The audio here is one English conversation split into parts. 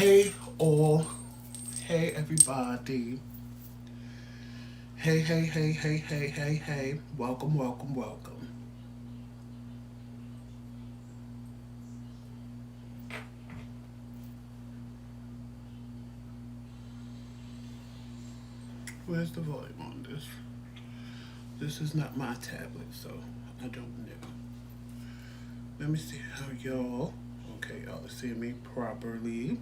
Hey all, hey everybody, hey, welcome. Where's the volume on this? This is not my tablet, so I don't know. Let me see how y'all, okay, y'all are seeing me properly.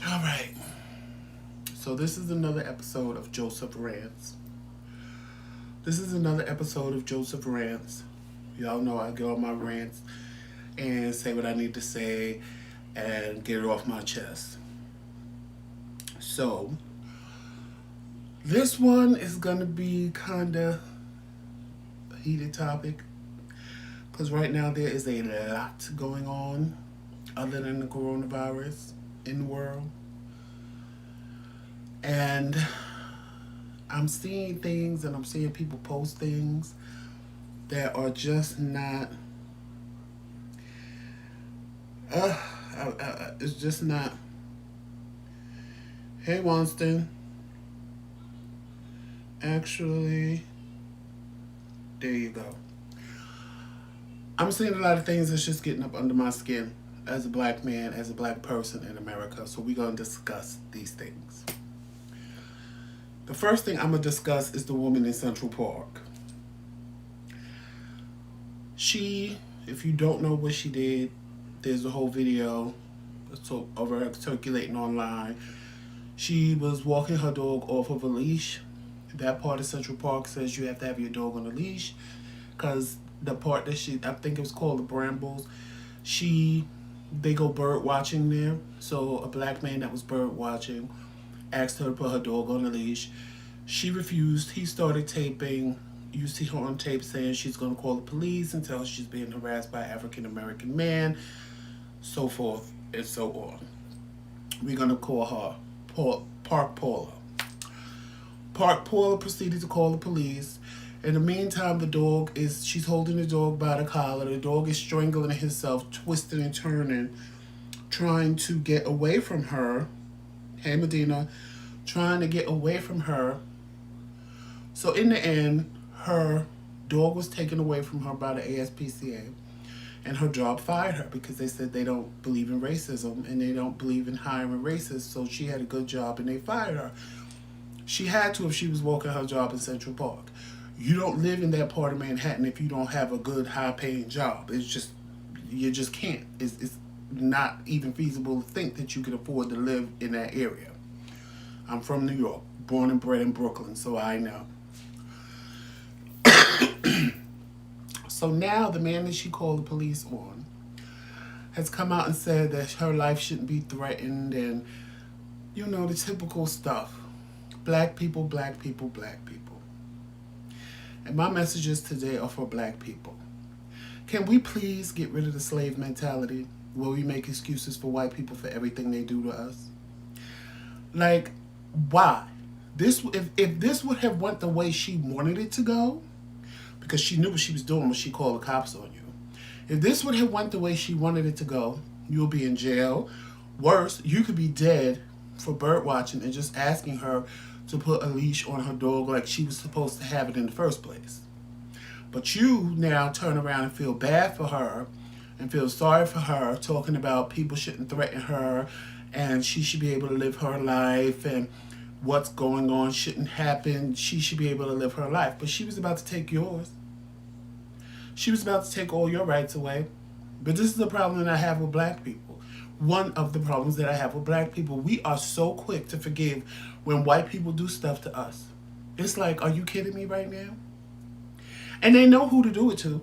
All right, so this is another episode of Joseph Rants. This is another episode of Joseph Rants. Y'all know I go on my rants and say what I need to say and get it off my chest. So, this one is going to be kind of a heated topic because right now there is a lot going on other than the coronavirus in the world. And I'm seeing things and I'm seeing people post things that are just not, it's just not. Hey, Winston. Actually, there you go. I'm seeing a lot of things that's just getting up under my skin as a black man, as a black person in America. So we're going to discuss these things. The first thing I'm going to discuss is the woman in Central Park. She, if you don't know what she did, there's a whole video of her circulating online. She was walking her dog off of a leash. That part of Central Park says you have to have your dog on a leash because the part that I think it was called the Brambles, they go bird watching there. So a black man that was bird watching asked her to put her dog on a leash. She refused. He started taping. You see her on tape saying she's going to call the police and tell her she's being harassed by an African-American man, so forth and so on. We're going to call her Park Paula. Park Paula proceeded to call the police. In the meantime, she's holding the dog by the collar. The dog is strangling himself, twisting and turning, trying to get away from her. Hey, Medina. Trying to get away from her. So in the end, her dog was taken away from her by the ASPCA, and her job fired her because they said they don't believe in racism and they don't believe in hiring racists. So she had a good job and they fired her. She had to if she was working her job in Central Park. You don't live in that part of Manhattan if you don't have a good, high-paying job. You just can't. It's not even feasible to think that you can afford to live in that area. I'm from New York, born and bred in Brooklyn, so I know. So now the man that she called the police on has come out and said that her life shouldn't be threatened and, the typical stuff. Black people, black people, black people. And my messages today are for black people. Can we please get rid of the slave mentality where we make excuses for white people for everything they do to us? Like, why? If this would have went the way she wanted it to go, because she knew what she was doing when she called the cops on you. If this would have went the way she wanted it to go, you'll be in jail. Worse, you could be dead for bird watching and just asking her to put a leash on her dog like she was supposed to have it in the first place. But you now turn around and feel bad for her and feel sorry for her, talking about people shouldn't threaten her and she should be able to live her life and what's going on shouldn't happen. She should be able to live her life. But she was about to take yours. She was about to take all your rights away. But this is the problem that I have with black people. One of the problems that I have with black people, we are so quick to forgive when white people do stuff to us. It's like, are you kidding me right now? And they know who to do it to.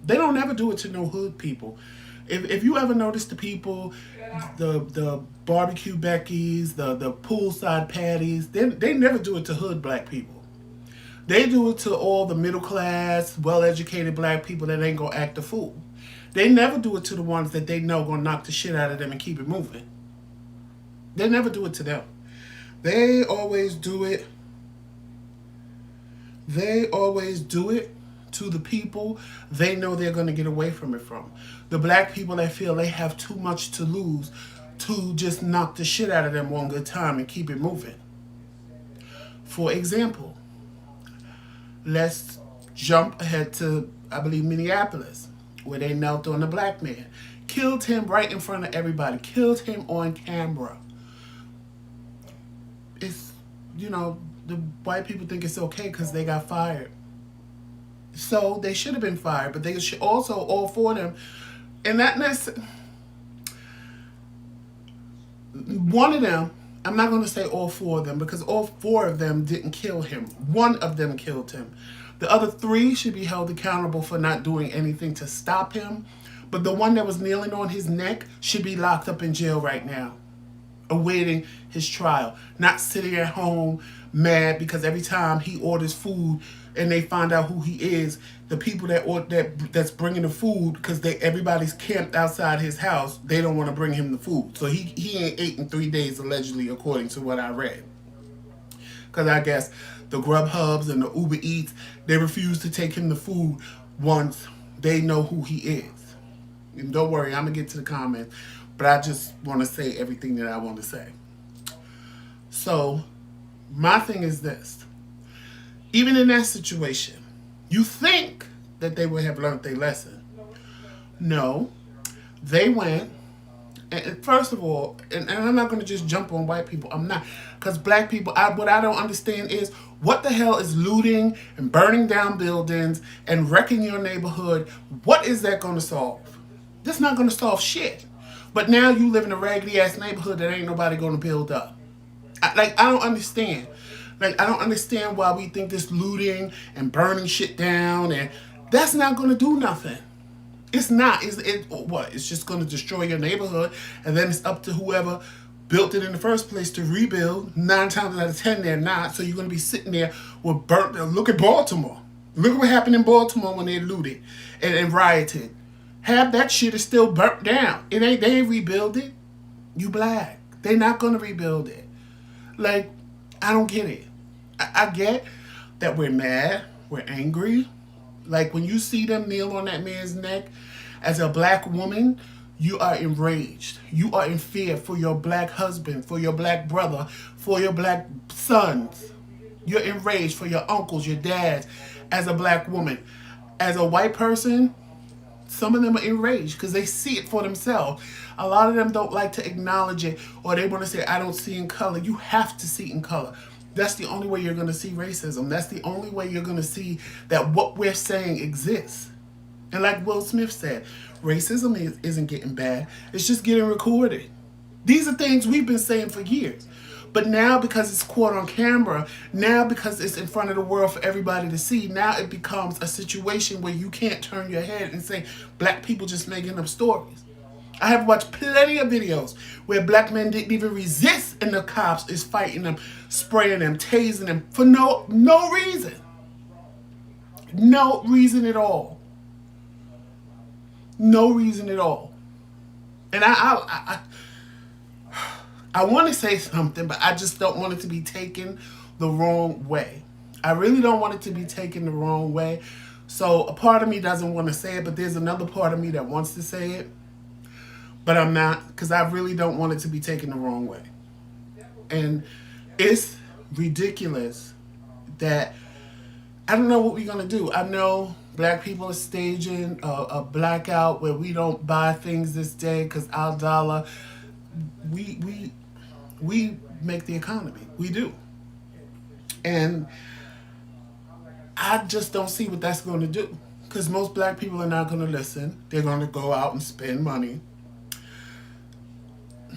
They don't ever do it to no hood people. If you ever notice the people, the barbecue Beckies, the poolside Patties, they never do it to hood black people. They do it to all the middle class, well-educated black people that ain't gonna act a fool. They never do it to the ones that they know gonna knock the shit out of them and keep it moving. They never do it to them. They always do it to the people they know they're going to get away from it from. The black people that feel they have too much to lose to just knock the shit out of them one good time and keep it moving. For example, let's jump ahead to, I believe, Minneapolis, where they knelt on a black man. Killed him right in front of everybody. Killed him on camera. It's, the white people think it's okay because they got fired. So they should have been fired, but they should also, all four of them, and not necessarily, one of them, I'm not going to say all four of them because all four of them didn't kill him. One of them killed him. The other three should be held accountable for not doing anything to stop him. But the one that was kneeling on his neck should be locked up in jail right now, awaiting his trial. Not sitting at home mad because every time he orders food and they find out who he is, the people that's bringing the food, because everybody's camped outside his house, they don't want to bring him the food. So he ain't ate in 3 days, allegedly, according to what I read. Because I guess the Grubhubs and the Uber Eats, they refuse to take him the food once they know who he is. And don't worry, I'm going to get to the comments, but I just want to say everything that I want to say. So, my thing is this. Even in that situation, you think that they would have learned their lesson. No, they went, and first of all, and I'm not going to just jump on white people. I'm not. Because black people, what I don't understand is, what the hell is looting and burning down buildings and wrecking your neighborhood? What is that going to solve? That's not going to solve shit. But now you live in a raggedy ass neighborhood that ain't nobody going to build up. I don't understand. I don't understand why we think this looting and burning shit down, and that's not going to do nothing. It's not. What? It's just going to destroy your neighborhood, and then it's up to whoever built it in the first place to rebuild. 9 times out of 10, they're not. So you're going to be sitting there with burnt. Look at Baltimore. Look at what happened in Baltimore when they looted and rioted. Half that shit is still burnt down. They ain't rebuild it. You black. They're not going to rebuild it. I don't get it. I get that we're mad. We're angry. When you see them kneel on that man's neck, as a black woman, you are enraged. You are in fear for your black husband, for your black brother, for your black sons. You're enraged for your uncles, your dads, as a black woman. As a white person, some of them are enraged because they see it for themselves. A lot of them don't like to acknowledge it, or they want to say, I don't see in color. You have to see in color. That's the only way you're going to see racism. That's the only way you're going to see that what we're saying exists. And like Will Smith said, racism isn't getting bad. It's just getting recorded. These are things we've been saying for years. But now because it's caught on camera, now because it's in front of the world for everybody to see, now it becomes a situation where you can't turn your head and say, black people just making up stories. I have watched plenty of videos where black men didn't even resist and the cops is fighting them, spraying them, tasing them for no reason. No reason at all. No reason at all. And I want to say something, but I just don't want it to be taken the wrong way. I really don't want it to be taken the wrong way. So a part of me doesn't want to say it, but there's another part of me that wants to say it. But I'm not, because I really don't want it to be taken the wrong way. And it's ridiculous that I don't know what we're going to do. I know black people are staging a blackout where we don't buy things this day because our dollar, we make the economy. We do. And I just don't see what that's going to do. Because most black people are not going to listen. They're going to go out and spend money.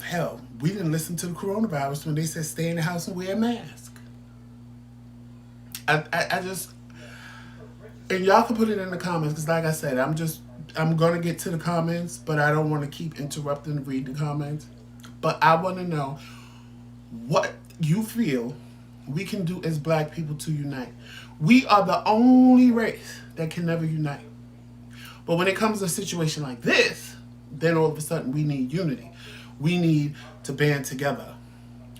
Hell, we didn't listen to the coronavirus when they said stay in the house and wear a mask. I just, and y'all can put it in the comments, because like I said, I'm going to get to the comments, but I don't want to keep interrupting to read the comments. But I want to know what you feel we can do as black people to unite. We are the only race that can never unite. But when it comes to a situation like this, then all of a sudden we need unity. We need to band together.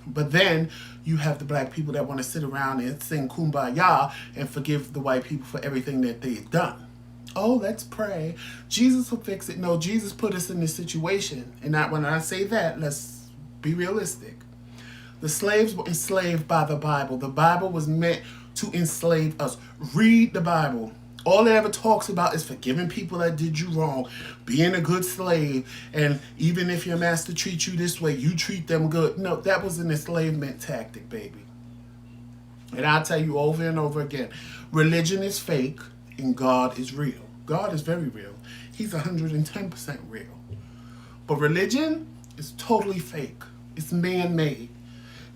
But then you have the black people that want to sit around and sing kumbaya and forgive the white people for everything that they've done. Oh, let's pray. Jesus will fix it. No, Jesus put us in this situation. And when I say that, let's be realistic. The slaves were enslaved by the Bible. The Bible was meant to enslave us. Read the Bible. All it ever talks about is forgiving people that did you wrong, being a good slave, and even if your master treats you this way, you treat them good. No, that was an enslavement tactic, baby. And I'll tell you over and over again, religion is fake and God is real. God is very real. He's 110% real. But religion is totally fake. It's man-made.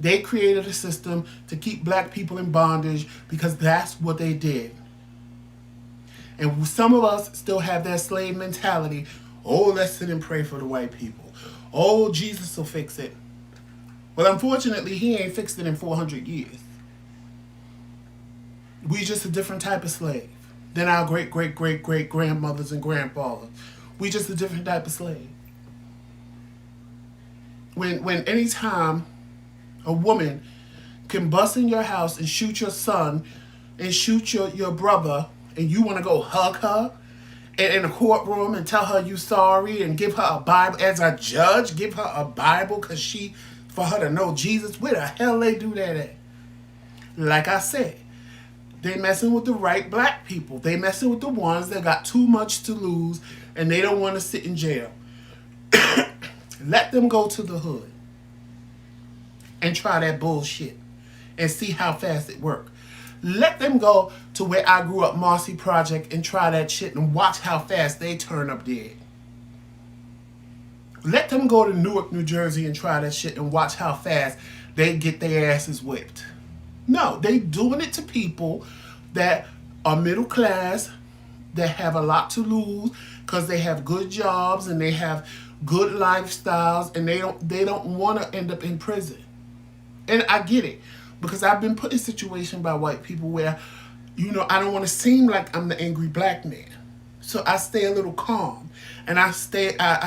They created a system to keep black people in bondage because that's what they did. And some of us still have that slave mentality. Oh, let's sit and pray for the white people. Oh, Jesus will fix it. Well, unfortunately, he ain't fixed it in 400 years. We just a different type of slave than our great-great-great-great-grandmothers and grandfathers. We just a different type of slave. When anytime a woman can bust in your house and shoot your son and shoot your brother, and you want to go hug her and in a courtroom and tell her you sorry and give her a Bible as a judge, give her a Bible for her to know Jesus, where the hell they do that at? Like I said, they messing with the right black people. They messing with the ones that got too much to lose and they don't want to sit in jail. Let them go to the hood and try that bullshit and see how fast it works. Let them go to where I grew up, Marcy Project, and try that shit and watch how fast they turn up dead. Let them go to Newark, New Jersey and try that shit and watch how fast they get their asses whipped. No, they doing it to people that are middle class, that have a lot to lose because they have good jobs and they have good lifestyles and they don't want to end up in prison. And I get it. Because I've been put in a situation by white people where, I don't want to seem like I'm the angry black man. So I stay a little calm. And I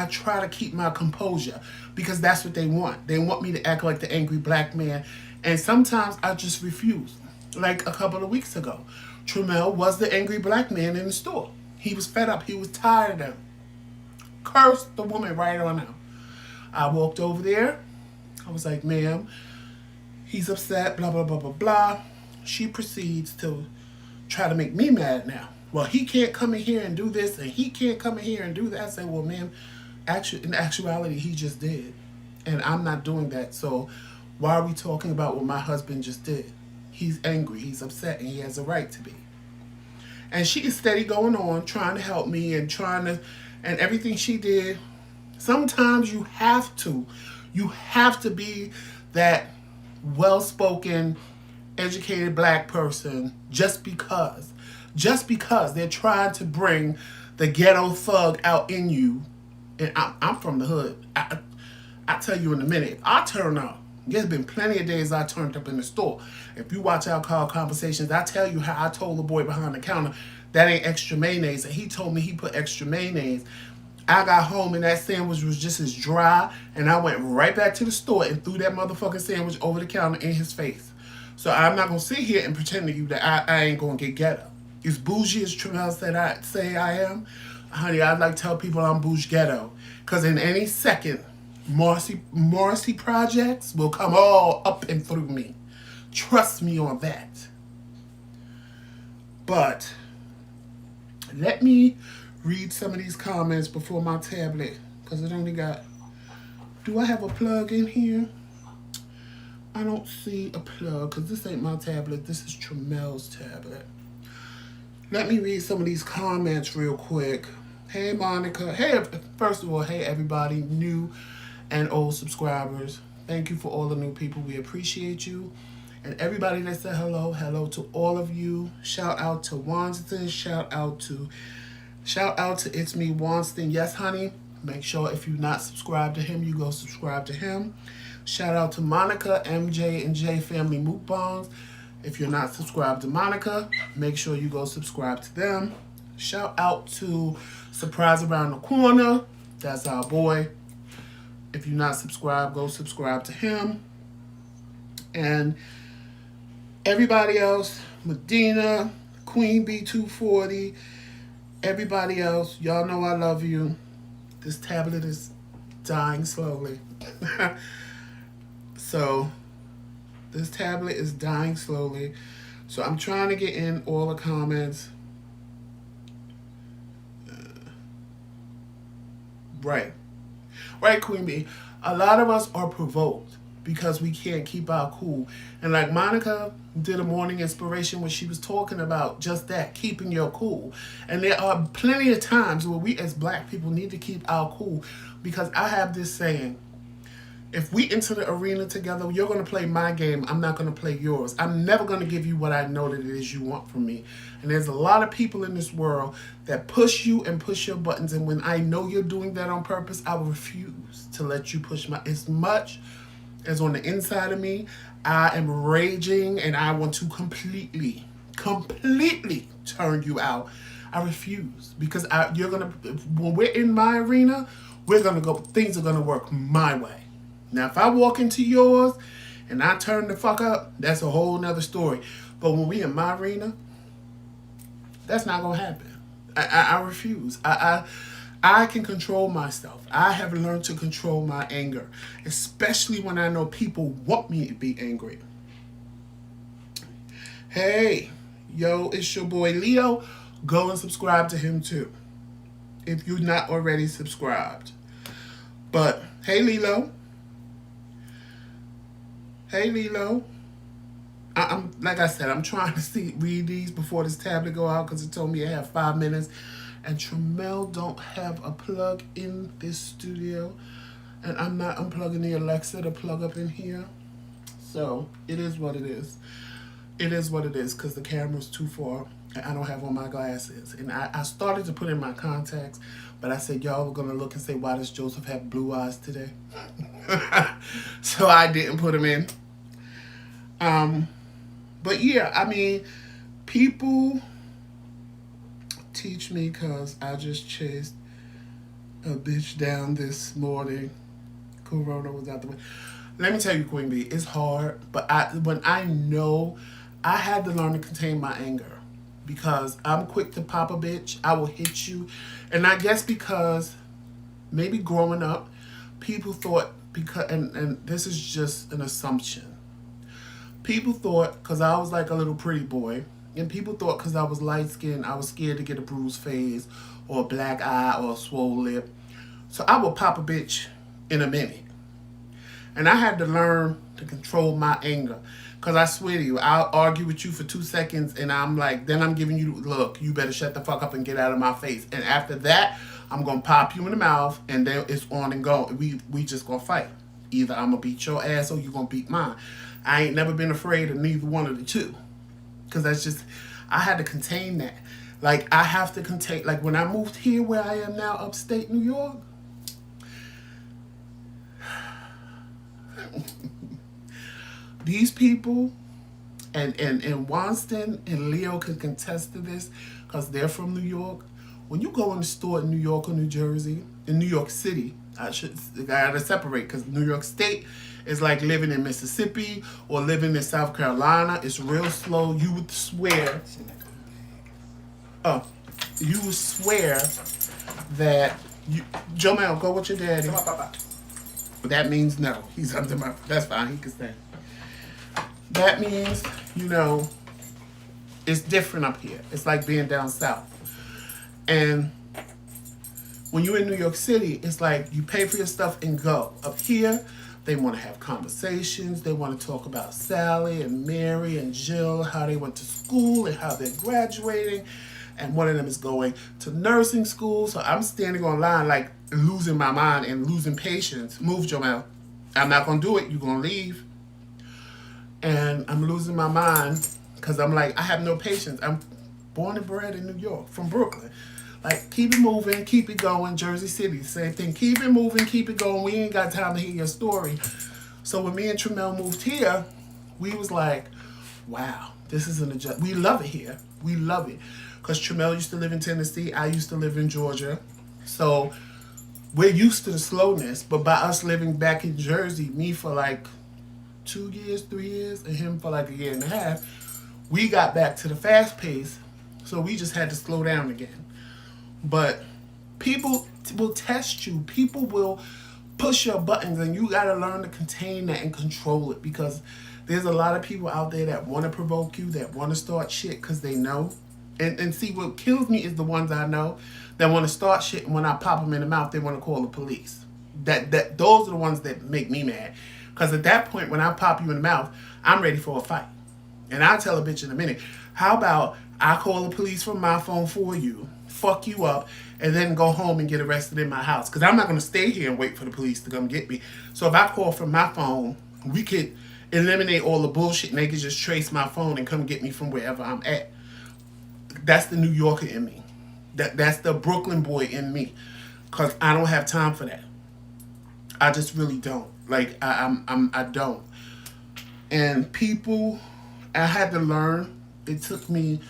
try to keep my composure. Because that's what they want. They want me to act like the angry black man. And sometimes I just refuse. Like a couple of weeks ago, Tremel was the angry black man in the store. He was fed up. He was tired of them. Cursed the woman right on out. I walked over there. I was like, ma'am, he's upset, blah, blah, blah, blah, blah. She proceeds to try to make me mad now. Well, he can't come in here and do this, and he can't come in here and do that. I said, well, ma'am, in actuality, he just did. And I'm not doing that. So why are we talking about what my husband just did? He's angry, he's upset, and he has a right to be. And she is steady going on, trying to help me and and everything she did. Sometimes you have to be that well-spoken, educated black person just because they're trying to bring the ghetto thug out in you. And I'm from the hood. I'll tell you in a minute. If I turn up, there's been plenty of days I turned up in the store. If you watch our call conversations, I tell you how I told the boy behind the counter that ain't extra mayonnaise, and he told me he put extra mayonnaise. I got home and that sandwich was just as dry, and I went right back to the store and threw that motherfucking sandwich over the counter in his face. So I'm not going to sit here and pretend to you that I ain't going to get ghetto. As bougie as Tremel said I say I am, honey, I'd like to tell people I'm bougie ghetto. Because in any second, Marcy projects will come all up and through me. Trust me on that. But let me read some of these comments before my tablet, because it only got... Do I have a plug in here? I don't see a plug, because this ain't my tablet. This is Tremel's tablet. Let me read some of these comments real quick. Hey, Monica. Hey, first of all, hey, everybody, new and old subscribers. Thank you for all the new people. We appreciate you. And everybody that said hello, hello to all of you. Shout out to Wanston. Shout out to It's Me Wanston. Yes, honey. Make sure if you're not subscribed to him, you go subscribe to him. Shout out to Monica, MJ, and J Family Mukbangs. If you're not subscribed to Monica, make sure you go subscribe to them. Shout out to Surprise Around the Corner. That's our boy. If you're not subscribed, go subscribe to him. And everybody else, Medina, Queen B240, everybody else, y'all know I love you. This tablet is dying slowly. So, this tablet is dying slowly. So, I'm trying to get in all the comments. Right. Right, Queen B. A lot of us are provoked because we can't keep our cool. And like Monica did a morning inspiration when she was talking about just that, keeping your cool. And there are plenty of times where we as black people need to keep our cool, because I have this saying: if we enter the arena together, you're going to play my game. I'm not going to play yours. I'm never going to give you what I know that it is you want from me. And there's a lot of people in this world that push you and push your buttons. And when I know you're doing that on purpose, I will refuse to let you push my, as much as on the inside of me, I am raging and I want to completely turn you out. I refuse, because you're going to, when we're in my arena, we're going to go, things are going to work my way. Now, if I walk into yours and I turn the fuck up, that's a whole nother story. But when we in my arena, that's not going to happen. I refuse. I can control myself. I have learned to control my anger, especially when I know people want me to be angry. Hey, yo, it's your boy Leo. Go and subscribe to him too, if you're not already subscribed. But, hey, Lilo. Hey, Lilo. I'm like I said, I'm trying to read these before this tablet go out, because it told me I have 5 minutes. And Tremel don't have a plug in this studio. And I'm not unplugging the Alexa to plug up in here. So, it is what it is. It is what it is, because the camera's too far and I don't have on my glasses. And I started to put in my contacts, but I said, y'all were going to look and say, why does Joseph have blue eyes today? So I didn't put them in. But yeah, I mean, people teach me because I just chased a bitch down this morning. Corona was out the way. Let me tell you, Queen B, it's hard, but when I know, I had to learn to contain my anger, because I'm quick to pop a bitch. I will hit you. And I guess because maybe growing up, people thought, because, and this is just an assumption, people thought because I was like a little pretty boy, and people thought because I was light-skinned, I was scared to get a bruised face or a black eye or a swole lip. So I would pop a bitch in a minute. And I had to learn to control my anger. Because I swear to you, I'll argue with you for 2 seconds and I'm like, then I'm giving you, look, you better shut the fuck up and get out of my face. And after that, I'm going to pop you in the mouth and then it's on and go. We just going to fight. Either I'm going to beat your ass or you going to beat mine. I ain't never been afraid of neither one of the two. Because that's just, I had to contain that. Like, I have to contain, like when I moved here where I am now, upstate New York, these people, and Wanston and Leo could contest to this because they're from New York. When you go in the store in New York or New Jersey, in New York City, I gotta separate, because New York State is like living in Mississippi or living in South Carolina. It's real slow. You would swear, you would swear that Jomel, go with your daddy. Come on, Papa. That means no. He's under my, that's fine, he can stay. That means, you know, it's different up here. It's like being down south. And when you're in New York City, it's like you pay for your stuff and go. Up here, they want to have conversations. They want to talk about Sally and Mary and Jill, how they went to school and how they're graduating. And one of them is going to nursing school. So I'm standing online like losing my mind and losing patience. Move, Jomel. I'm not going to do it. You're going to leave. And I'm losing my mind because I'm like, I have no patience. I'm born and bred in New York, from Brooklyn. Like, keep it moving, keep it going. Jersey City, same thing. Keep it moving, keep it going. We ain't got time to hear your story. So when me and Tremel moved here, we was like, wow, this is an adjustment. We love it here. We love it. Because Tremel used to live in Tennessee. I used to live in Georgia. So we're used to the slowness. But by us living back in Jersey, me for like 2 years, 3 years, and him for like a year and a half, we got back to the fast pace. So we just had to slow down again. But people will test you. People will push your buttons, and you got to learn to contain that and control it, because there's a lot of people out there that want to provoke you, that want to start shit because they know. And see, what kills me is the ones I know that want to start shit, and when I pop them in the mouth, they want to call the police. Those are the ones that make me mad. Because at that point, when I pop you in the mouth, I'm ready for a fight. And I'll tell a bitch in a minute, how about I call the police from my phone for you, fuck you up, and then go home and get arrested in my house? Because I'm not going to stay here and wait for the police to come get me. So if I call from my phone, we could eliminate all the bullshit, and they could just trace my phone and come get me from wherever I'm at. That's the New Yorker in me. That's the Brooklyn boy in me. Because I don't have time for that. I just really don't. Like, I don't. And people, I had to learn. It took me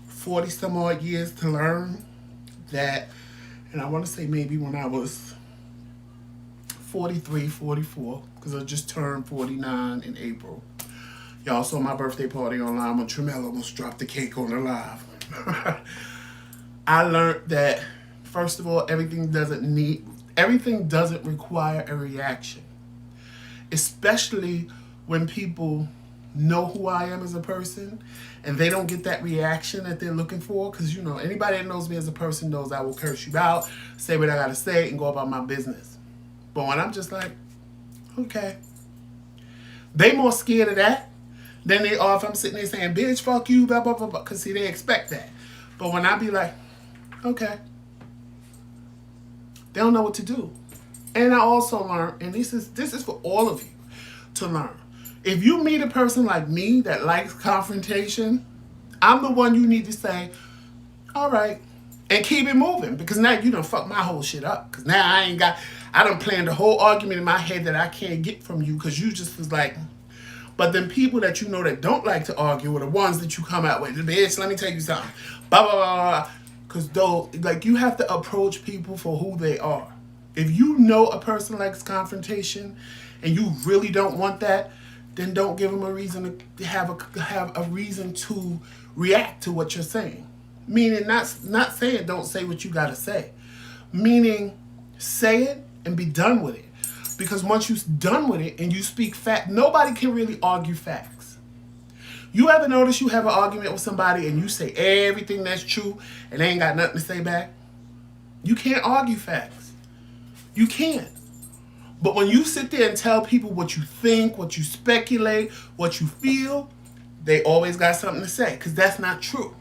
40 some odd years to learn that, and I want to say maybe when I was 43, 44, because I just turned 49 in April. Y'all saw my birthday party online when Tremel almost dropped the cake on the live. I learned that, first of all, everything doesn't require a reaction. Especially when people know who I am as a person and they don't get that reaction that they're looking for. Because, you know, anybody that knows me as a person knows I will curse you out, say what I got to say, and go about my business. But when I'm just like, okay. They more scared of that than they are if I'm sitting there saying, bitch, fuck you, blah, blah, blah, blah. Because, see, they expect that. But when I be like, okay, they don't know what to do. And I also learned, and this is for all of you to learn. If you meet a person like me that likes confrontation, I'm the one you need to say, all right, and keep it moving. Because now you done fucked my whole shit up. Because now I done planned a whole argument in my head that I can't get from you because you just was like. But then people that you know that don't like to argue are the ones that you come out with. Bitch, let me tell you something. Blah, blah, blah, blah. Because though, like, you have to approach people for who they are. If you know a person likes confrontation and you really don't want that, then don't give them a reason to have a reason to react to what you're saying. Meaning not saying don't say what you gotta say. Meaning say it and be done with it. Because once you're done with it and you speak fact, nobody can really argue facts. You ever notice you have an argument with somebody and you say everything that's true and they ain't got nothing to say back? You can't argue facts. You can't. But when you sit there and tell people what you think, what you speculate, what you feel, they always got something to say, because that's not true.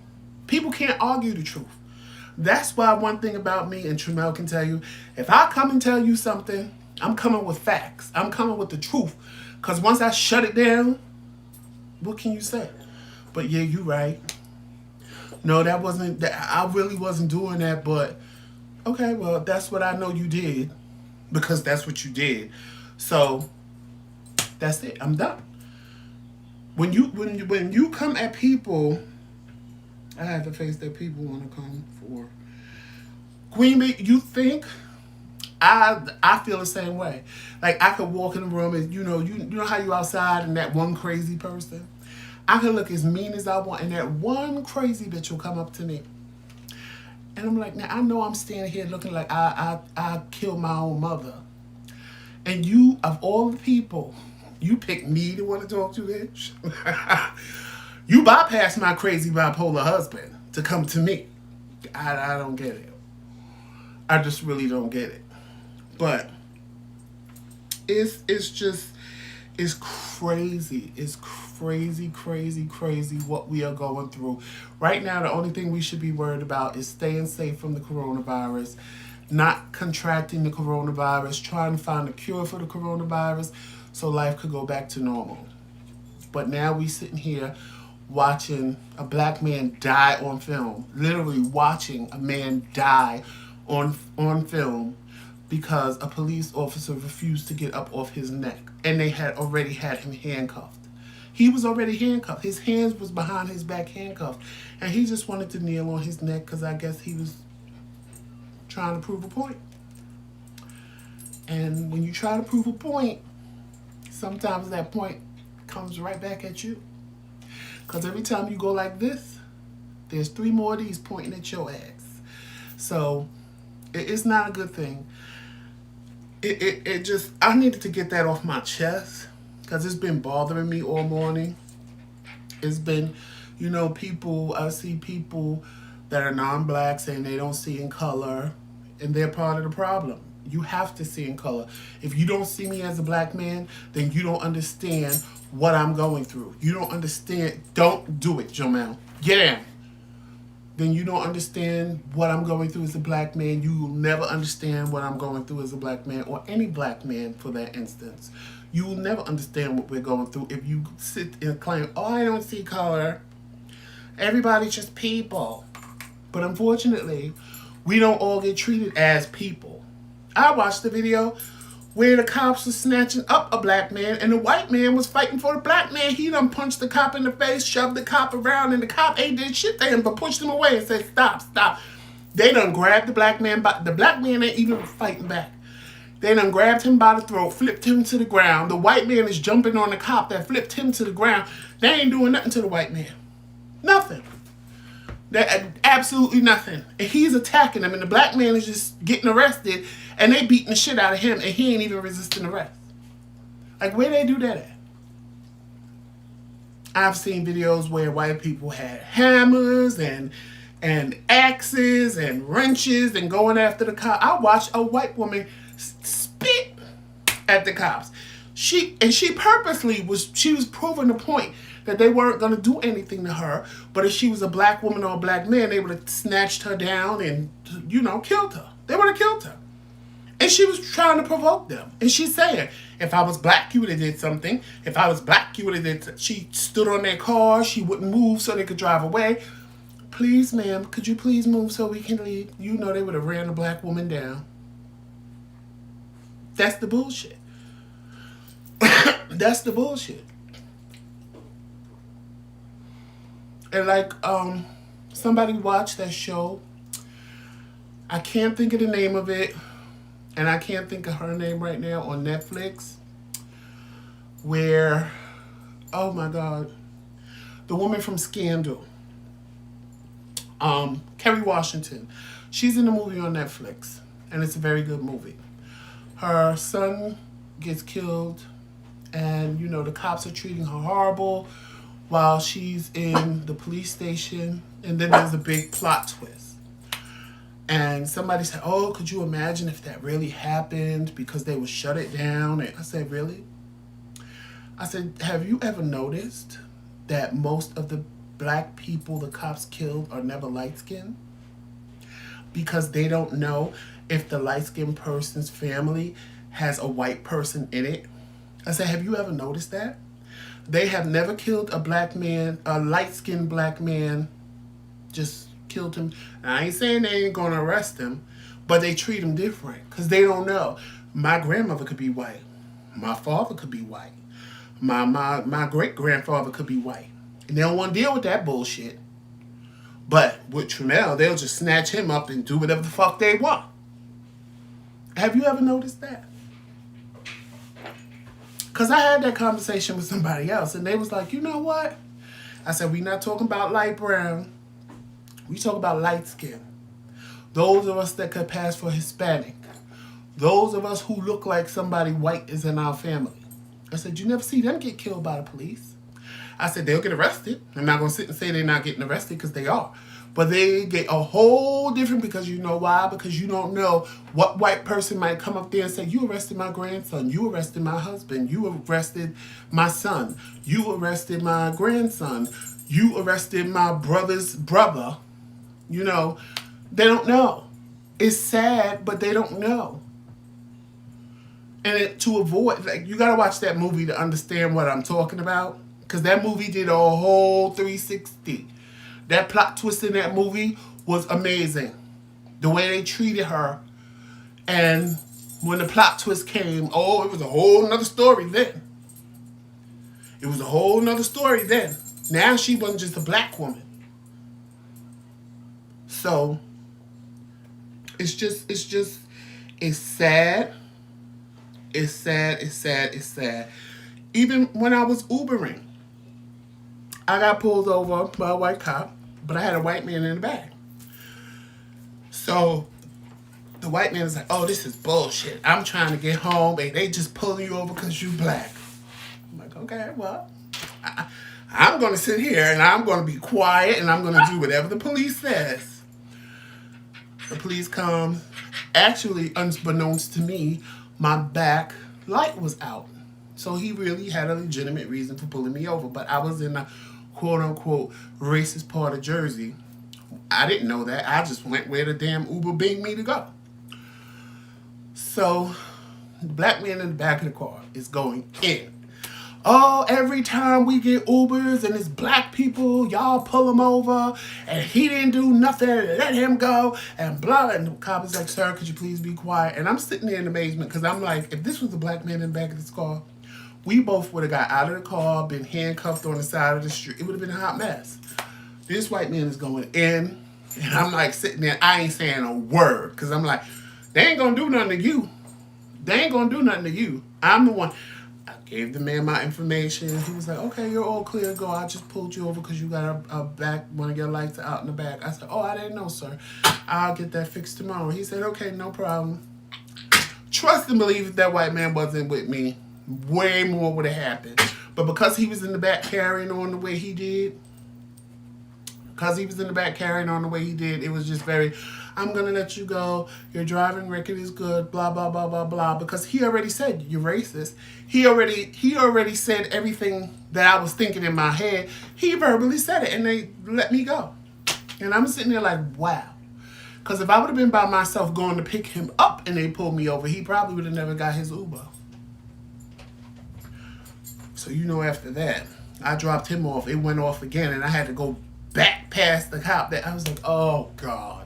People can't argue the truth. That's why one thing about me, and Tremel can tell you, if I come and tell you something, I'm coming with facts. I'm coming with the truth. Because once I shut it down, what can you say? But yeah, you right. No, I really wasn't doing that, but okay, well, that's what I know you did. Because that's what you did. So that's it. I'm done. When you come at people, I have to face that people want to come for. Queen Bee, you think I feel the same way. Like, I could walk in the room and you know how you outside and that one crazy person? I can look as mean as I want and that one crazy bitch will come up to me. And I'm like, now I know I'm standing here looking like I killed my own mother. And you, of all the people, you pick me to want to talk to, bitch. You bypass my crazy bipolar husband to come to me. I don't get it. I just really don't get it. But it's crazy. It's crazy what we are going through. Right now, the only thing we should be worried about is staying safe from the coronavirus, not contracting the coronavirus, trying to find a cure for the coronavirus so life could go back to normal. But now we sitting here watching a black man die on film, literally watching a man die on film because a police officer refused to get up off his neck and they had already had him handcuffed. He was already handcuffed. His hands was behind his back handcuffed. And he just wanted to kneel on his neck because I guess he was trying to prove a point. And when you try to prove a point, sometimes that point comes right back at you. Because every time you go like this, there's 3 more of these pointing at your ass. So it's not a good thing. It just, I needed to get that off my chest because it's been bothering me all morning. It's been, people, I see people that are non-black saying they don't see in color, and they're part of the problem. You have to see in color. If you don't see me as a black man, then you don't understand what I'm going through. You don't understand. Don't do it, Jomel. Get in. Then you don't understand what I'm going through as a black man. You will never understand what I'm going through as a black man, or any black man for that instance. You will never understand what we're going through if you sit and claim, oh, I don't see color. Everybody's just people. But unfortunately, we don't all get treated as people. I watched the video where the cops were snatching up a black man and the white man was fighting for the black man. He done punched the cop in the face, shoved the cop around, and the cop ain't did shit to him but pushed him away and said, stop, stop. They done grabbed the black man, but the black man ain't even fighting back. They done grabbed him by the throat, flipped him to the ground. The white man is jumping on the cop that flipped him to the ground. They ain't doing nothing to the white man. Nothing. Absolutely nothing. And he's attacking them, and the black man is just getting arrested, and they beating the shit out of him, and he ain't even resisting arrest. Like, where they do that at? I've seen videos where white people had hammers and axes and wrenches and going after the cop. I watched a white woman spit at the cops. She purposely was proving the point that they weren't going to do anything to her, but if she was a black woman or a black man, they would have snatched her down and, killed her. They would have killed her. And she was trying to provoke them. And she's saying, if I was black, you would have did something. If I was black, you would have did. She stood on their car. She wouldn't move so they could drive away. Please, ma'am, could you please move so we can leave? They would have ran the black woman down. That's the bullshit. That's the bullshit. And somebody watched that show. I can't think of the name of it. And I can't think of her name right now, on Netflix. Where, oh my God, the woman from Scandal. Kerry Washington. She's in the movie on Netflix. And it's a very good movie. Her son gets killed. And, the cops are treating her horrible while she's in the police station. And then there's a big plot twist. And somebody said, oh, could you imagine if that really happened because they would shut it down? And I said, really? I said, have you ever noticed that most of the black people the cops killed are never light-skinned? Because they don't know if the light-skinned person's family has a white person in it. I said, have you ever noticed that? They have never killed a black man, a light-skinned black man, just killed him. And I ain't saying they ain't gonna arrest him, but they treat him different because they don't know. My grandmother could be white. My father could be white. My great-grandfather could be white. And they don't want to deal with that bullshit. But with Tramell, they'll just snatch him up and do whatever the fuck they want. Have you ever noticed that? Because I had that conversation with somebody else, and they was like, you know what? I said, we not talking about light brown. We talk about light skin. Those of us that could pass for Hispanic. Those of us who look like somebody white is in our family. I said, you never see them get killed by the police. I said, they'll get arrested. I'm not going to sit and say they're not getting arrested because they are. But they get a whole different, because you know why? Because you don't know what white person might come up there and say, you arrested my grandson. You arrested my husband. You arrested my son. You arrested my grandson. You arrested my brother's brother. They don't know. It's sad, but they don't know. And to avoid, you got to watch that movie to understand what I'm talking about. Because that movie did a whole 360. That plot twist in that movie was amazing. The way they treated her. And when the plot twist came, it was a whole nother story then. It was a whole nother story then. Now she wasn't just a black woman. So, it's sad. It's sad. Even when I was Ubering, I got pulled over by a white cop, but I had a white man in the back. So the white man is like, oh, this is bullshit. I'm trying to get home, and they just pulling you over because you black. I'm like, okay, well, I'm going to sit here, and I'm going to be quiet, and I'm going to do whatever the police says. The police come. Actually, unbeknownst to me, my back light was out. So he really had a legitimate reason for pulling me over. But I was in a quote-unquote racist part of Jersey. I didn't know that. I just went where the damn Uber binged me to go. So the black man in the back of the car is going in. Oh, every time we get Ubers and it's black people, y'all pull him over, and he didn't do nothing, let him go, and blah. And the cop is like, sir, could you please be quiet? And I'm sitting there in amazement, because I'm like, if this was a black man in the back of this car, we both would have got out of the car, been handcuffed on the side of the street. It would have been a hot mess. This white man is going in, and I'm like sitting there, I ain't saying a word, because I'm like, they ain't going to do nothing to you. They ain't going to do nothing to you. I'm the one. Gave the man my information. He was like, okay, you're all clear, go. I just pulled you over because you got a back, one of your lights out in the back. I said, oh, I didn't know, sir. I'll get that fixed tomorrow. He said, okay, no problem. Trust and believe if that white man wasn't with me, way more would have happened. But because he was in the back carrying on the way he did, it was just very, I'm going to let you go. Your driving record is good, blah, blah, blah, blah, blah. Because he already said, you're racist. He already said everything that I was thinking in my head. He verbally said it, and they let me go. And I'm sitting there like, wow. Because if I would have been by myself going to pick him up and they pulled me over, he probably would have never got his Uber. So after that, I dropped him off. It went off again, and I had to go back past the cop. That I was like, oh, God.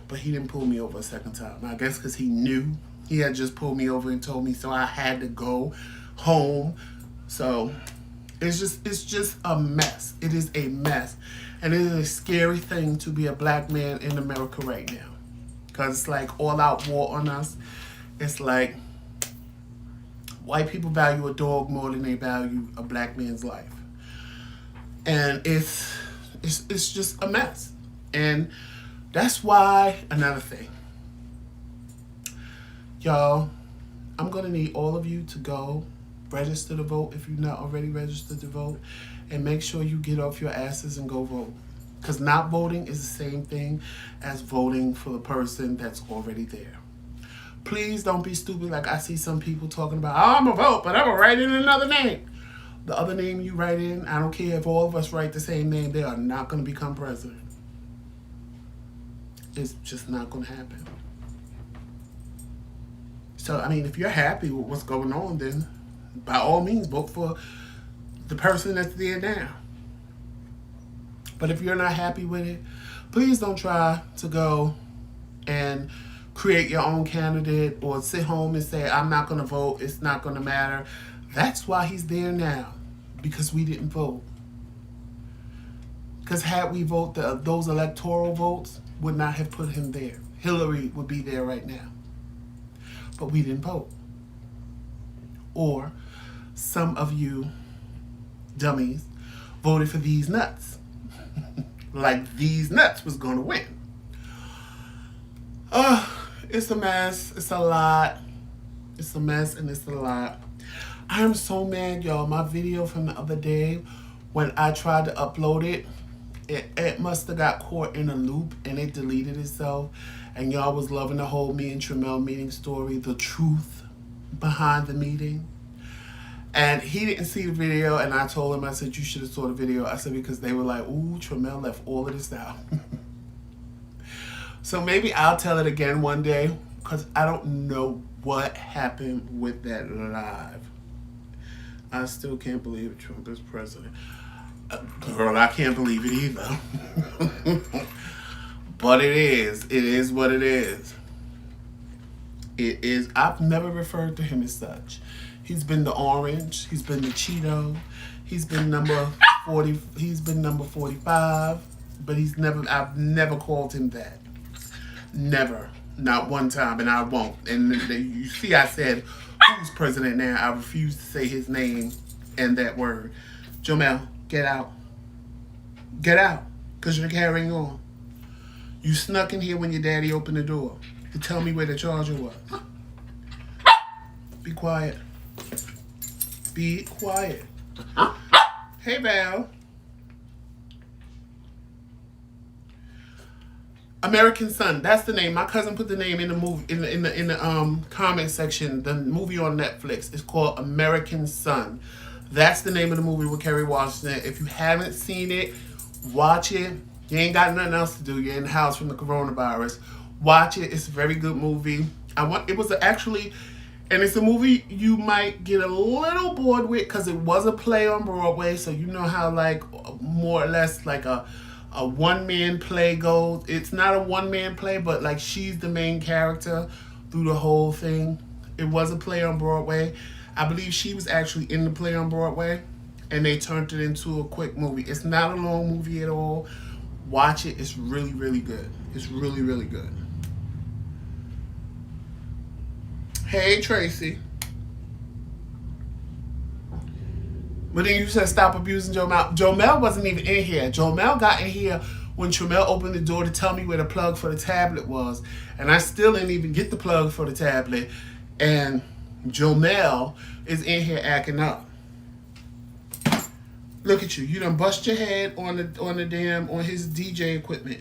But he didn't pull me over a second time. I guess because he knew. He had just pulled me over and told me, so I had to go home. So it's just a mess. It is a mess. And it is a scary thing to be a black man in America right now. Because it's like all-out war on us. It's like white people value a dog more than they value a black man's life. And it's just a mess. And that's why, another thing, y'all, I'm going to need all of you to go register to vote if you're not already registered to vote, and make sure you get off your asses and go vote. Because not voting is the same thing as voting for the person that's already there. Please don't be stupid like I see some people talking about, oh, I'm going to vote, but I'm going to write in another name. The other name you write in, I don't care if all of us write the same name, they are not going to become president. It's just not going to happen. So, I mean, if you're happy with what's going on, then by all means, vote for the person that's there now. But if you're not happy with it, please don't try to go and create your own candidate or sit home and say, I'm not going to vote, it's not going to matter. That's why he's there now, because we didn't vote. Because had we voted, those electoral votes would not have put him there. Hillary would be there right now. But we didn't vote. Or some of you dummies voted for these nuts. Like these nuts was going to win. It's a mess. It's a lot. It's a mess and it's a lot. I'm so mad, y'all. My video from the other day, when I tried to upload it, it must have got caught in a loop and it deleted itself. And y'all was loving the whole me and Tremel meeting story, the truth behind the meeting. And he didn't see the video, and I told him, I said, you should have saw the video. I said, because they were like, ooh, Tremel left all of this out. So maybe I'll tell it again one day, because I don't know what happened with that live. I still can't believe Trump is president. Girl, I can't believe it either. But it is. It is what it is. It is. I've never referred to him as such. He's been the orange. He's been the Cheeto. He's been number 40. He's been number 45. But I've never called him that. Never. Not one time. And I won't. And you see, I said, who's president now? I refuse to say his name and that word. Jomel, get out. Get out. Because you're carrying on. You snuck in here when your daddy opened the door to tell me where the charger was. Be quiet. Be quiet. Hey, Val. American Son. That's the name. My cousin put the name in the movie in the comment section. The movie on Netflix is called American Son. That's the name of the movie with Kerry Washington. If you haven't seen it, watch it. You ain't got nothing else to do. You're in the house from the coronavirus. Watch it. It's a very good movie. It was actually, and it's a movie you might get a little bored with because it was a play on Broadway. So you know how like more or less like a one-man play goes. It's not a one-man play, but like she's the main character through the whole thing. It was a play on Broadway. I believe she was actually in the play on Broadway, and they turned it into a quick movie. It's not a long movie at all. Watch it. It's really, really good. It's really, really good. Hey, Tracy. But then you said stop abusing Jomel. Jomel wasn't even in here. Jomel got in here when Tramel opened the door to tell me where the plug for the tablet was. And I still didn't even get the plug for the tablet. And Jomel is in here acting up. Look at you. You done bust your head on his DJ equipment.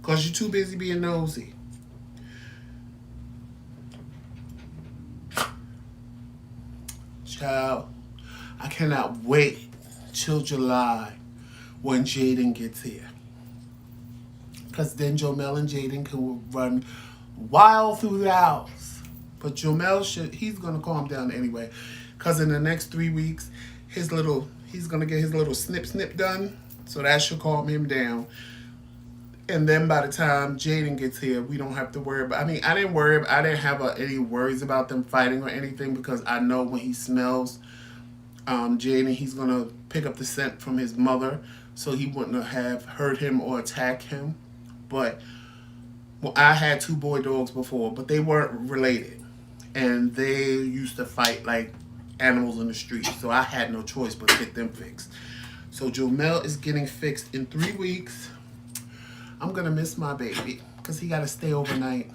Because you're too busy being nosy. Child, I cannot wait till July when Jaden gets here. Because then Jomel and Jaden can run wild through the house. But Jomel he's going to calm down anyway. Because in the next 3 weeks, he's going to get his little snip done. So that should calm him down. And then by the time Jaden gets here, we don't have to worry about, I didn't have any worries about them fighting or anything because I know when he smells Jaden, he's going to pick up the scent from his mother so he wouldn't have hurt him or attacked him. But I had 2 boy dogs before, but they weren't related. And they used to fight like animals in the street. So I had no choice but to get them fixed. So Jomel is getting fixed in 3 weeks. I'm going to miss my baby because he got to stay overnight.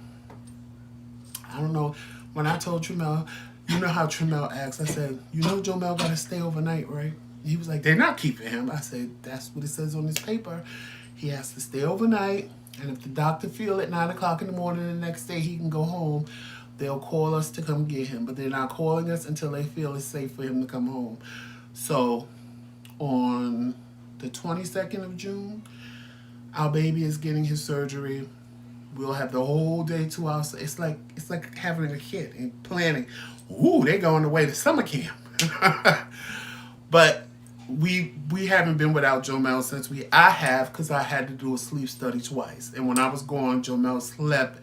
I don't know. When I told Tramel, you know how Tramel asked, I said, you know Jomel got to stay overnight, right? He was like, they're not keeping him. I said, that's what it says on this paper. He has to stay overnight. And if the doctor feel at 9 o'clock in the morning the next day he can go home, they'll call us to come get him. But they're not calling us until they feel it's safe for him to come home. So on the 22nd of June, our baby is getting his surgery. We'll have the whole day to us. It's like having a kid and planning. Ooh, they're going away to summer camp. But we haven't been without Jomel since I have because I had to do a sleep study twice. And when I was gone, Jomel slept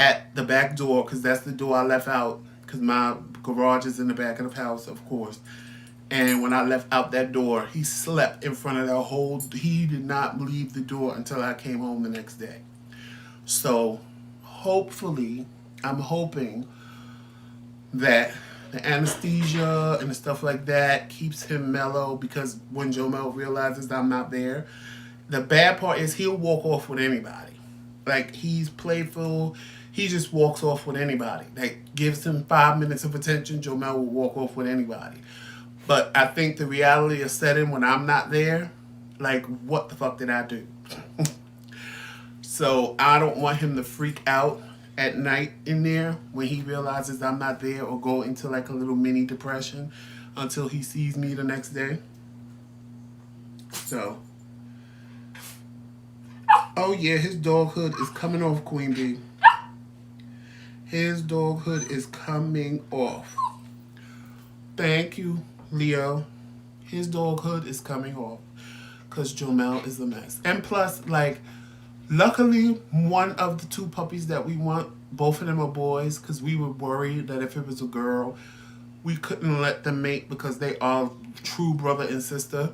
at the back door because that's the door I left out because my garage is in the back of the house, of course. And when I left out that door, he slept in front of he did not leave the door until I came home the next day. So hopefully, I'm hoping that the anesthesia and the stuff like that keeps him mellow because when Jomel realizes I'm not there, the bad part is he'll walk off with anybody. Like, he's playful. He just walks off with anybody. Like, gives him 5 minutes of attention, Jomel will walk off with anybody. But I think the reality is set in when I'm not there. Like, what the fuck did I do? So I don't want him to freak out at night in there when he realizes I'm not there or go into like a little mini depression until he sees me the next day. So, oh yeah, his doghood is coming off, Queen Bee. His doghood is coming off. Thank you, Leo. His doghood is coming off because Jomel is a mess. And plus, like, luckily, one of the 2 puppies that we want, both of them are boys because we were worried that if it was a girl, we couldn't let them mate because they are true brother and sister.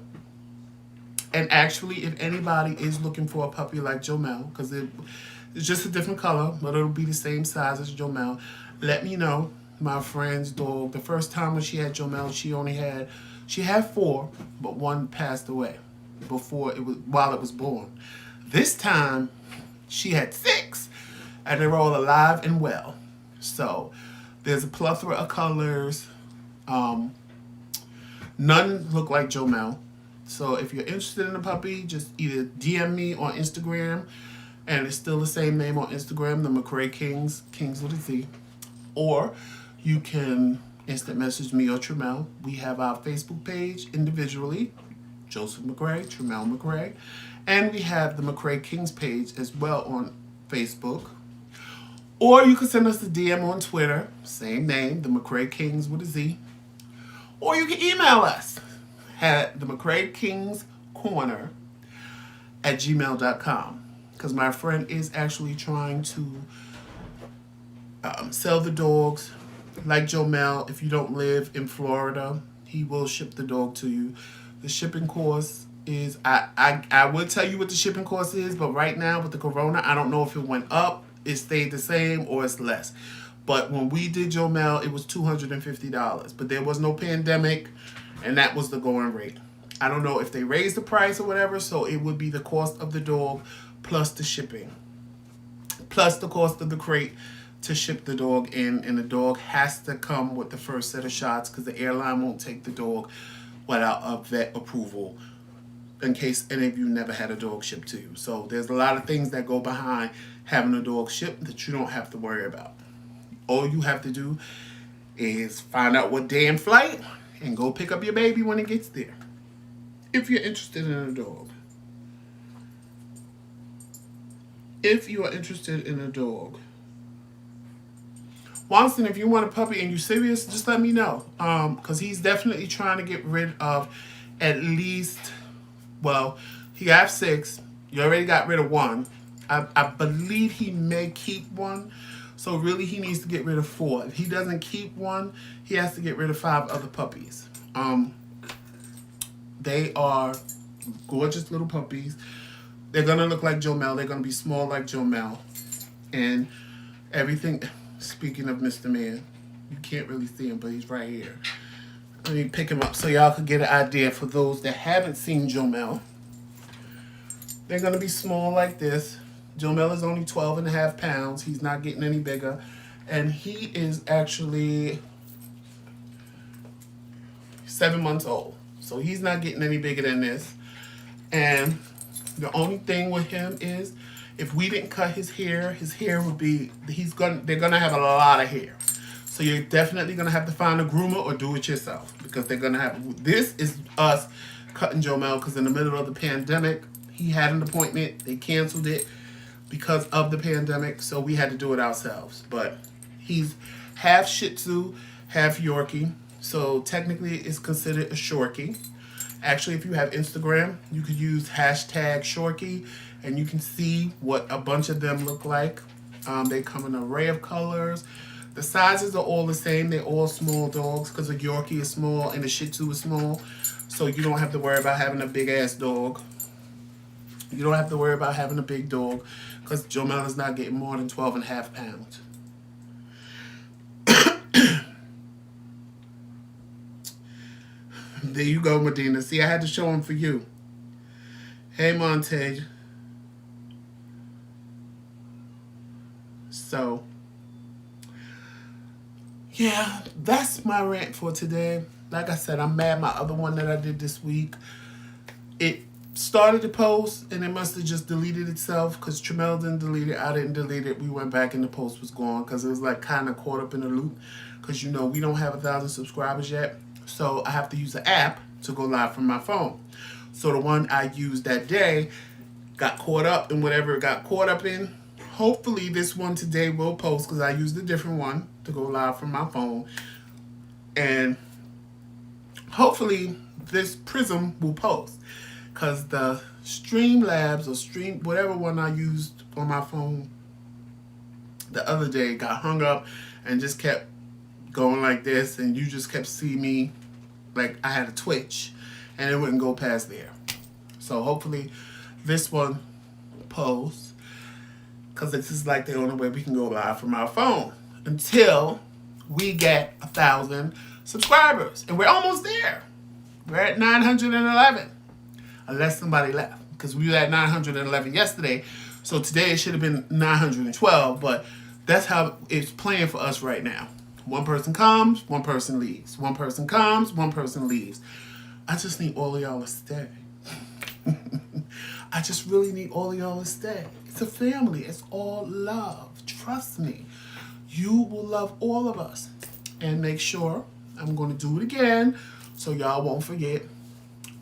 And actually, if anybody is looking for a puppy like Jomel, because it's just a different color, but it'll be the same size as Jomel, let me know. my friend's dog. The first time when she had Jomel, she had 4, but one passed away while it was born. This time, she had 6, and they're all alive and well. So there's a plethora of colors. None look like Jomel. So if you're interested in a puppy, just either DM me on Instagram, and it's still the same name on Instagram, the McRae Kingz, Kingz with a Z. Or you can instant message me or Tremel. We have our Facebook page individually, Joseph McRae, Tremel McRae. And we have the McRae Kingz page as well on Facebook. Or you can send us a DM on Twitter, same name, the McRae Kingz with a Z. Or you can email us at the McRae Kingz Corner at gmail.com. Because my friend is actually trying to sell the dogs. Like Jomel, if you don't live in Florida, he will ship the dog to you. The shipping cost is, I will tell you what the shipping cost is, but right now with the corona, I don't know if it went up, it stayed the same, or it's less. But when we did Jomel, it was $250. But there was no pandemic, and that was the going rate. I don't know if they raised the price or whatever, so it would be the cost of the dog plus the shipping, plus the cost of the crate to ship the dog in, and the dog has to come with the first set of shots because the airline won't take the dog without a vet approval, in case any of you never had a dog shipped to you. So there's a lot of things that go behind having a dog shipped that you don't have to worry about. All you have to do is find out what day and flight and go pick up your baby when it gets there, if you're interested in a dog. If you are interested in a dog. Watson, if you want a puppy and you're serious, just let me know. Because he's definitely trying to get rid of at least, well, he has 6. You already got rid of 1. I believe he may keep 1. So really he needs to get rid of 4. If he doesn't keep 1, he has to get rid of 5 other puppies. They are gorgeous little puppies. They're going to look like Jomel. They're going to be small like Jomel. And everything, speaking of Mr. Man, you can't really see him, but he's right here. Let me pick him up so y'all can get an idea for those that haven't seen Jomel. They're going to be small like this. Jomel is only 12.5 pounds. He's not getting any bigger. And he is actually 7 months old. So he's not getting any bigger than this. And the only thing with him is, if we didn't cut his hair would be, they're gonna have a lot of hair. So you're definitely gonna have to find a groomer or do it yourself, because they're gonna have, this is us cutting Jomel, because in the middle of the pandemic, he had an appointment, they canceled it because of the pandemic, so we had to do it ourselves. But he's half Shih Tzu, half Yorkie, so technically it's considered a Shorkie. Actually, if you have Instagram, you could use #Shorkie, and you can see what a bunch of them look like. They come in an array of colors. The sizes are all the same. They're all small dogs, because a Yorkie is small and a Shih Tzu is small. So you don't have to worry about having a big-ass dog. You don't have to worry about having a big dog, because Jomel is not getting more than 12.5 pounds. There you go, Medina. See, I had to show him for you. Hey, Montage. So, yeah, that's my rant for today. Like I said, I'm mad my other one that I did this week, it started to post and it must have just deleted itself, because Tremel didn't delete it, I didn't delete it. We went back and the post was gone, because it was like kind of caught up in a loop, because you know we don't have 1,000 subscribers yet. So I have to use an app to go live from my phone. So the one I used that day got caught up in whatever it got caught up in. Hopefully this one today will post, because I used a different one to go live from my phone. And hopefully this Prism will post, because the Streamlabs or whatever one I used on my phone the other day got hung up and just kept going like this, and you just kept seeing me like I had a twitch, and it wouldn't go past there. So hopefully this one posts, because this is like the only way we can go live from our phone until we get 1,000 subscribers. And we're almost there. We're at 911. Unless somebody left. Because we were at 911 yesterday. So today it should have been 912. But that's how it's playing for us right now. One person comes, one person leaves. One person comes, one person leaves. I just need all of y'all to stay. I just really need all of y'all to stay. It's a family. It's all love. Trust me. You will love all of us. And make sure, I'm going to do it again so y'all won't forget.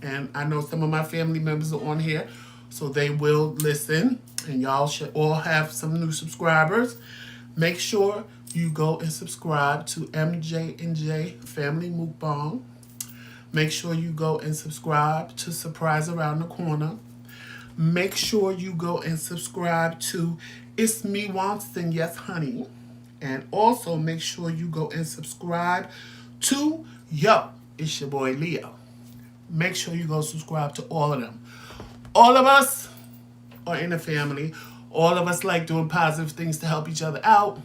And I know some of my family members are on here, so they will listen. And y'all should all have some new subscribers. Make sure you go and subscribe to MJ&J Family Mukbang. Make sure you go and subscribe to Surprise Around the Corner. Make sure you go and subscribe to It's Me Wanston, Yes Honey. And also make sure you go and subscribe to Yo, It's Your Boy Leo. Make sure you go subscribe to all of them. All of us are in a family. All of us like doing positive things to help each other out.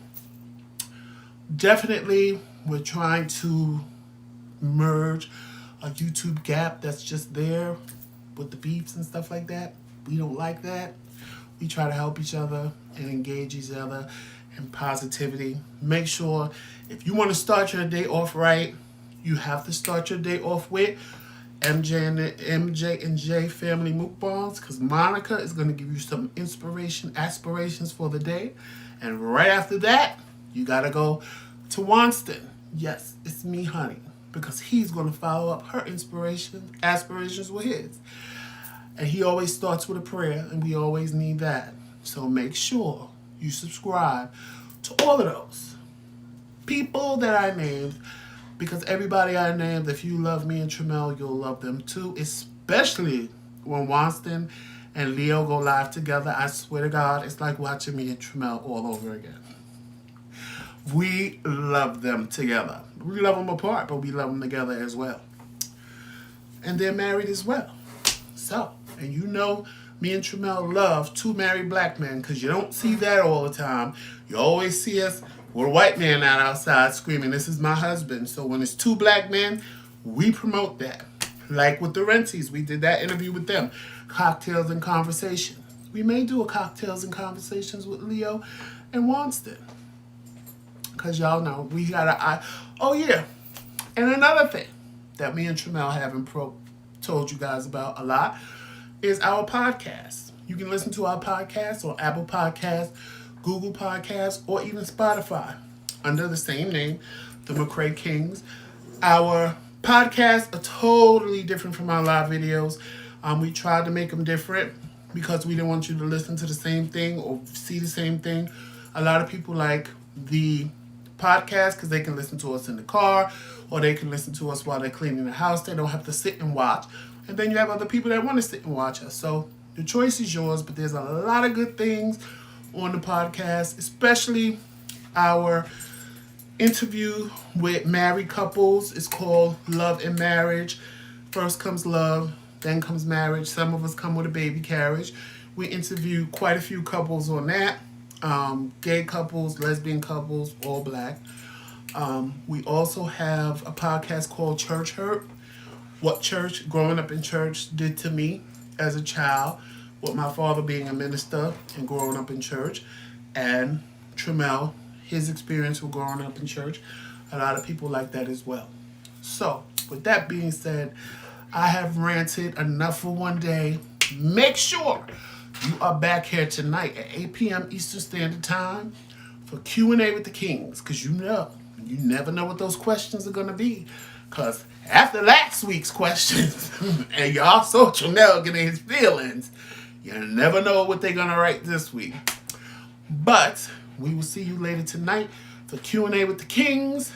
Definitely, we're trying to merge a YouTube gap that's just there with the beeps and stuff like that. We don't like that. We try to help each other and engage each other in positivity. Make sure if you want to start your day off right, you have to start your day off with MJ&J Family Mukbangs, because Monica is going to give you some inspiration, aspirations for the day. And right after that, you got to go to Wanston. Yes, it's me, honey, because he's going to follow up her inspiration, aspirations with his. And he always starts with a prayer, and we always need that. So make sure you subscribe to all of those people that I named, because everybody I named, if you love me and Tramel, you'll love them too, especially when Wanston and Leo go live together. I swear to God, it's like watching me and Tramel all over again. We love them together. We love them apart, but we love them together as well. And they're married as well. So, and you know, me and Tramel love two married black men, because you don't see that all the time. You always see us with a white man out outside screaming, "This is my husband." So when it's two black men, we promote that. Like with the Rants, we did that interview with them. Cocktails and Conversation. We may do a Cocktails and Conversations with Leo and Wanston. Because y'all know, we got an eye. Oh, yeah. And another thing that me and Tramel haven't told you guys about a lot is our podcast. You can listen to our podcast on Apple Podcasts, Google Podcasts, or even Spotify under the same name, The McRae Kingz. Our podcasts are totally different from our live videos. We tried to make them different because we didn't want you to listen to the same thing or see the same thing. A lot of people like the podcast because they can listen to us in the car, or they can listen to us while they're cleaning the house. They don't have to sit and watch. And then you have other people that want to sit and watch us. So the choice is yours, but there's a lot of good things on the podcast, especially our interview with married couples. It's called Love and Marriage. First comes love, then comes marriage. Some of us come with a baby carriage. We interview quite a few couples on that. Gay couples, lesbian couples, all black. We also have a podcast called Church Hurt. What church, growing up in church, did to me as a child, with my father being a minister and growing up in church, and Tramel, his experience with growing up in church. A lot of people like that as well. So, with that being said, I have ranted enough for one day. Make sure you are back here tonight at 8 p.m. Eastern Standard Time for Q&A with the Kings, because you never know what those questions are going to be. Because after last week's questions, and y'all saw Tramel getting his feelings, you never know what they're going to write this week. But we will see you later tonight for Q&A with the Kings.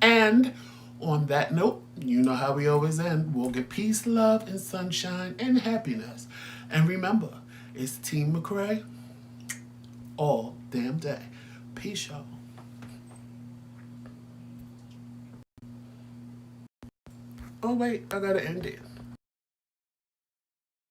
And on that note, you know how we always end. We'll get peace, love, and sunshine, and happiness. And remember, it's Team McRae all damn day. Peace, y'all. Oh, wait, I gotta end it.